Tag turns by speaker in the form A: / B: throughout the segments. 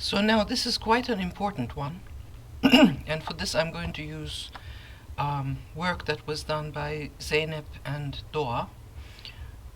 A: So now this is quite an important one, and for this I'm going to use work that was done by Zeynep and Doa,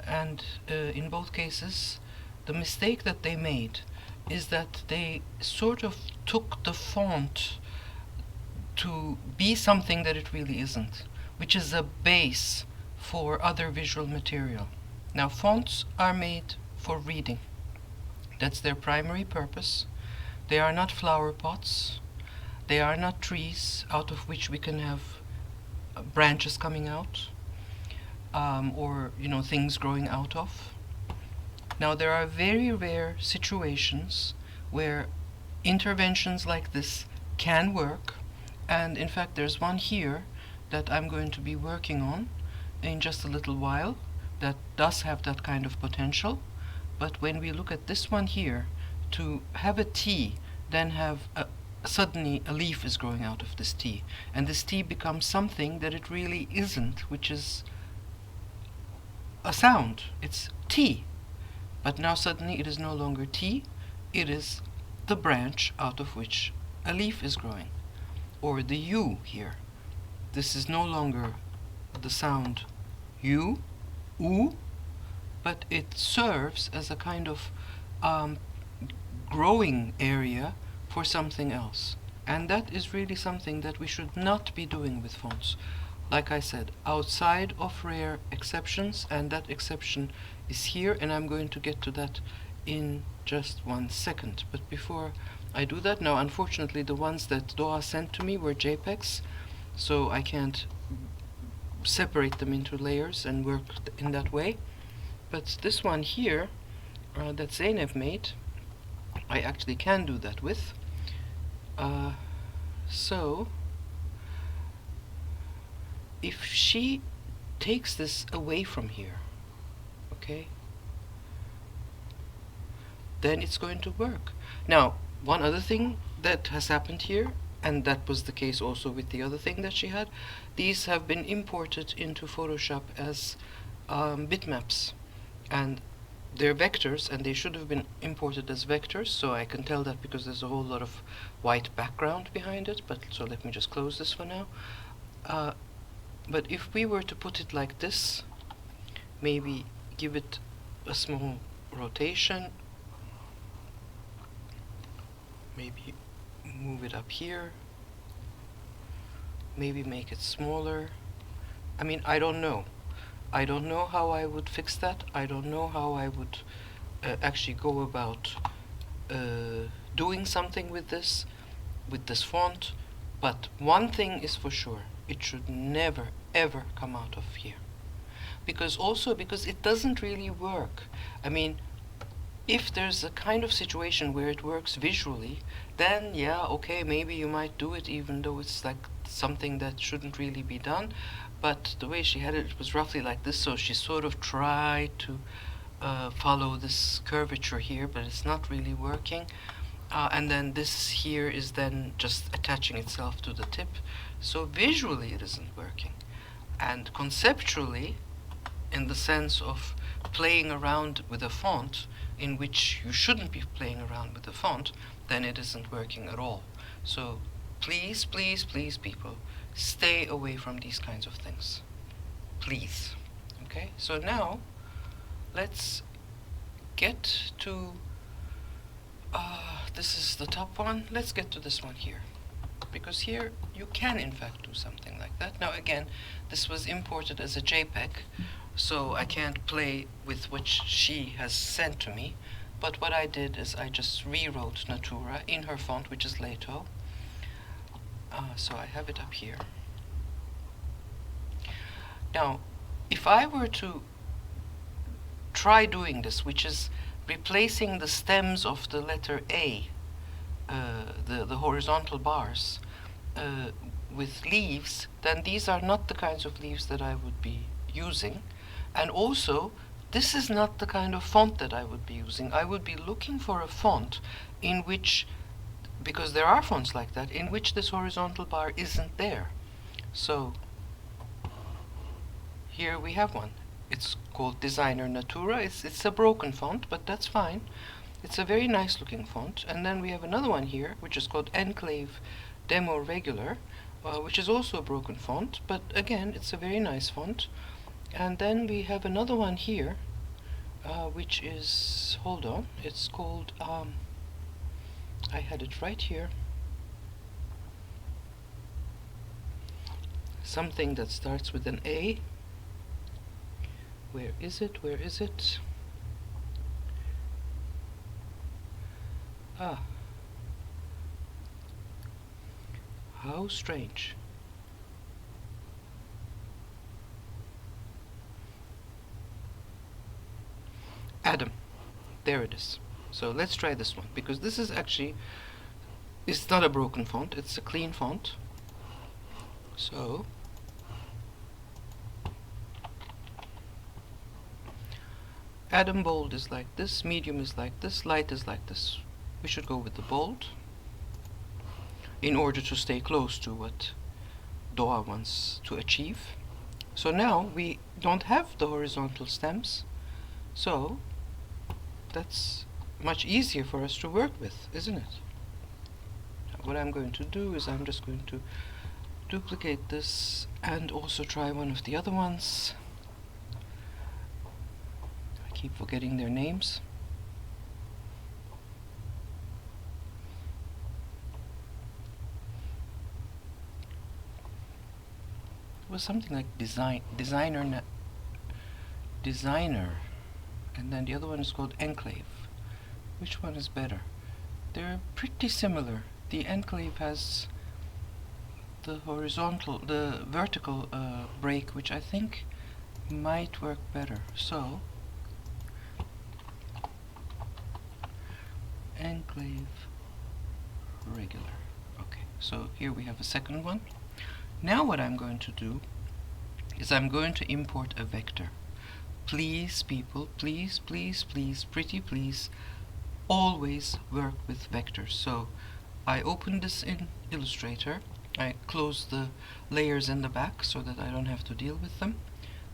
A: and in both cases the mistake that they made is that they sort of took the font to be something that it really isn't, which is a base for other visual material. Now, fonts are made for reading. That's their primary purpose. They are not flower pots. They are not trees out of which we can have branches coming out, or things growing out of. Now, there are very rare situations where interventions like this can work, and in fact there's one here that I'm going to be working on in just a little while that does have that kind of potential. But when we look at this one here, to have a T, then have suddenly a leaf is growing out of this T, and this T becomes something that it really isn't, which is a sound. It's T, but now suddenly it is no longer T, it is the branch out of which a leaf is growing. Or the U here. This is no longer the sound U, U, but it serves as a kind of growing area for something else. And that is really something that we should not be doing with fonts. Like I said, outside of rare exceptions, and that exception is here, and I'm going to get to that in just 1 second. But before I do that, now unfortunately the ones that Doha sent to me were JPEGs, so I can't separate them into layers and work in that way. But this one here that Zeynep made, I actually can do that with. So if she takes this away from here, okay, then it's going to work. Now, one other thing that has happened here, and that was the case also with the other thing that she had, these have been imported into Photoshop as bitmaps, and they're vectors, and they should have been imported as vectors, so I can tell that because there's a whole lot of white background behind it. But so let me just close this for now. But if we were to put it like this, maybe give it a small rotation, maybe move it up here, maybe make it smaller. I mean, I don't know how I would fix that. I don't know how I would actually go about doing something with this font, but one thing is for sure: it should never ever come out of here, because it doesn't really work. I mean, if there's a kind of situation where it works visually, then yeah, okay, maybe you might do it even though it's like something that shouldn't really be done. But the way she had it, it was roughly like this, so she sort of tried to follow this curvature here, but it's not really working. And then this here is then just attaching itself to the tip, so visually it isn't working. And conceptually, in the sense of playing around with a font in which you shouldn't be playing around with the font, then it isn't working at all. So please, please, please, people, stay away from these kinds of things. Please. Okay? So now, let's get to, this is the top one. Let's get to this one here. Because here, you can in fact do something like that. Now again, this was imported as a JPEG, so I can't play with what she has sent to me. But what I did is I just rewrote Natura in her font, which is Leto. So I have it up here. Now, if I were to try doing this, which is replacing the stems of the letter A, the horizontal bars, with leaves, then these are not the kinds of leaves that I would be using. And also, this is not the kind of font that I would be using. I would be looking for a font in which, because there are fonts like that, in which this horizontal bar isn't there. So here we have one. It's called Designer Natura. It's a broken font, but that's fine. It's a very nice looking font. And then we have another one here, which is called Enclave Demo Regular, which is also a broken font, but again, it's a very nice font. And then we have another one here, which is, hold on, it's called, I had it right here, something that starts with an A. Where is it? Where is it? Ah, how strange. Adam. There it is. So let's try this one, because this is actually, it's not a broken font, it's a clean font. So Adam bold is like this, medium is like this, light is like this. We should go with the bold in order to stay close to what Doha wants to achieve. So now we don't have the horizontal stems, so that's much easier for us to work with, isn't it? What I'm going to do is I'm just going to duplicate this and also try one of the other ones. I keep forgetting their names. It was something like designer, and then the other one is called Enclave. Which one is better? They're pretty similar. The Enclave has the vertical break, which I think might work better. So Enclave regular. Okay, so here we have a second one. Now what I'm going to do is I'm going to import a vector. Please, people, please, please, please, pretty please, always work with vectors. So I open this in Illustrator. I close the layers in the back so that I don't have to deal with them.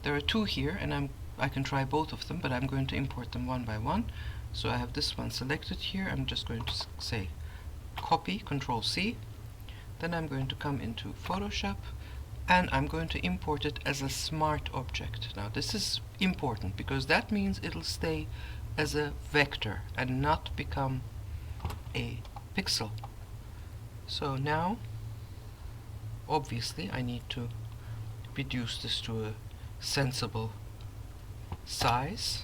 A: There are two here, and I can try both of them, but I'm going to import them one by one. So I have this one selected here. I'm just going to say copy, Control C. Then I'm going to come into Photoshop, and I'm going to import it as a smart object. Now this is important because that means it'll stay as a vector and not become a pixel. So now obviously I need to reduce this to a sensible size,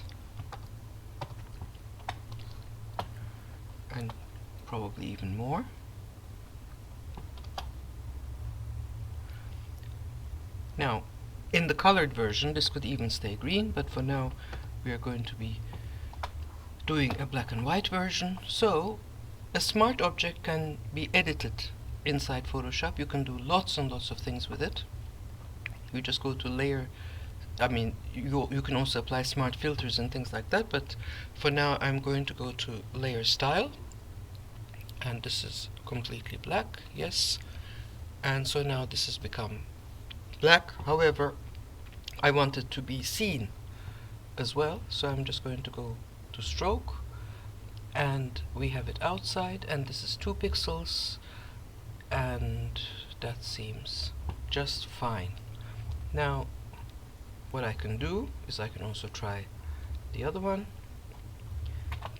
A: and probably even more. Now, in the colored version, this could even stay green, but for now we are going to be doing a black and white version. So, a smart object can be edited inside Photoshop. You can do lots and lots of things with it. You just go to layer, you can also apply smart filters and things like that, but for now I'm going to go to layer style, and this is completely black, yes, and so now this has become black. However, I want it to be seen as well, so I'm just going to go to stroke, and we have it outside, and this is 2 pixels, and that seems just fine. Now what I can do is I can also try the other one.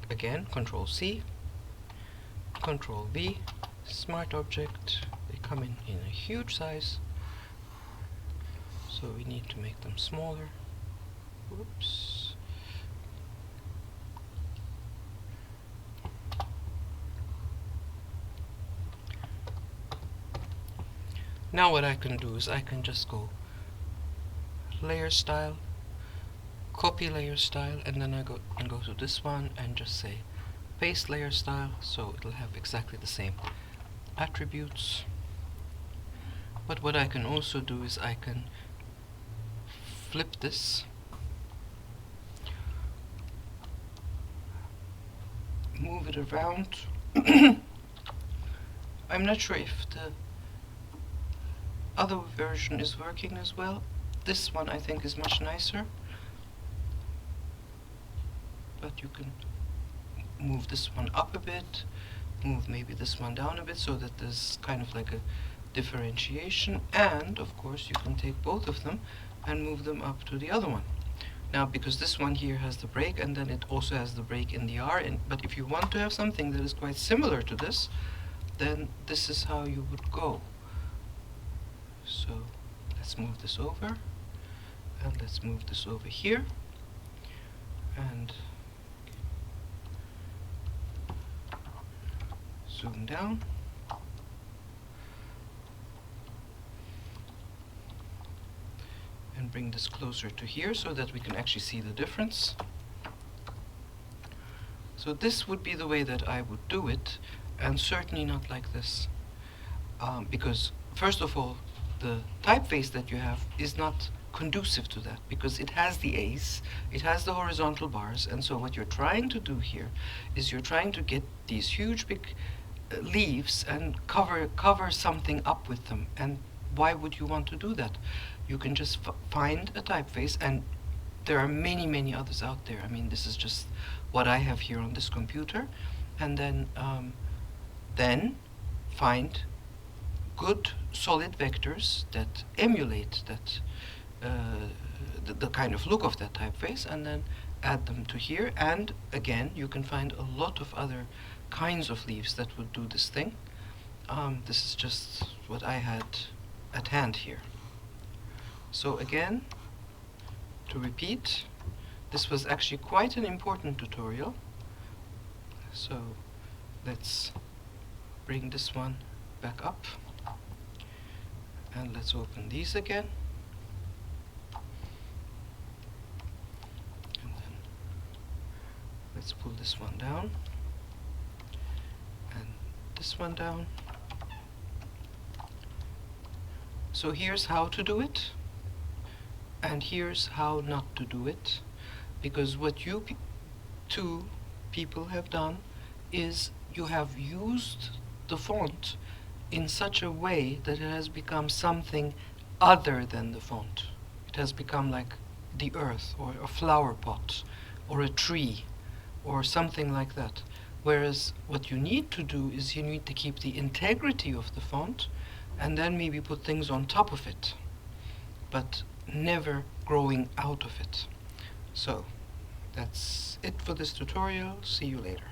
A: Again, Control C, Control V, smart object. They come in a huge size, so we need to make them smaller. Whoops. Now what I can do is I can just go layer style, copy layer style, and then I go to this one and just say paste layer style, so it'll have exactly the same attributes. But what I can also do is I can flip this, move it around. I'm not sure if the other version is working as well. This one I think is much nicer, but you can move this one up a bit, move maybe this one down a bit, so that there's kind of like a differentiation. And of course you can take both of them and move them up to the other one. Now, because this one here has the break, and then it also has the break in the R, but if you want to have something that is quite similar to this, then this is how you would go. So let's move this over, and let's move this over here, and zoom down. And bring this closer to here so that we can actually see the difference. So this would be the way that I would do it, and certainly not like this. Because first of all, the typeface that you have is not conducive to that, because it has the A's, it has the horizontal bars, and so what you're trying to do here is you're trying to get these huge big leaves and cover something up with them. And why would you want to do that? You can just find a typeface, and there are many others out there. I mean, this is just what I have here on this computer, and then find good solid vectors that emulate that the kind of look of that typeface, and then add them to here. And again, you can find a lot of other kinds of leaves that would do this thing. This is just what I had at hand here. So again, to repeat, this was actually quite an important tutorial. So let's bring this one back up, and let's open these again. And then let's pull this one down, and this one down. So here's how to do it, and here's how not to do it, because what you two people have done is you have used the font in such a way that it has become something other than the font. It has become like the earth, or a flower pot, or a tree, or something like that. Whereas what you need to do is you need to keep the integrity of the font, and then maybe put things on top of it, but never growing out of it. So that's it for this tutorial. See you later.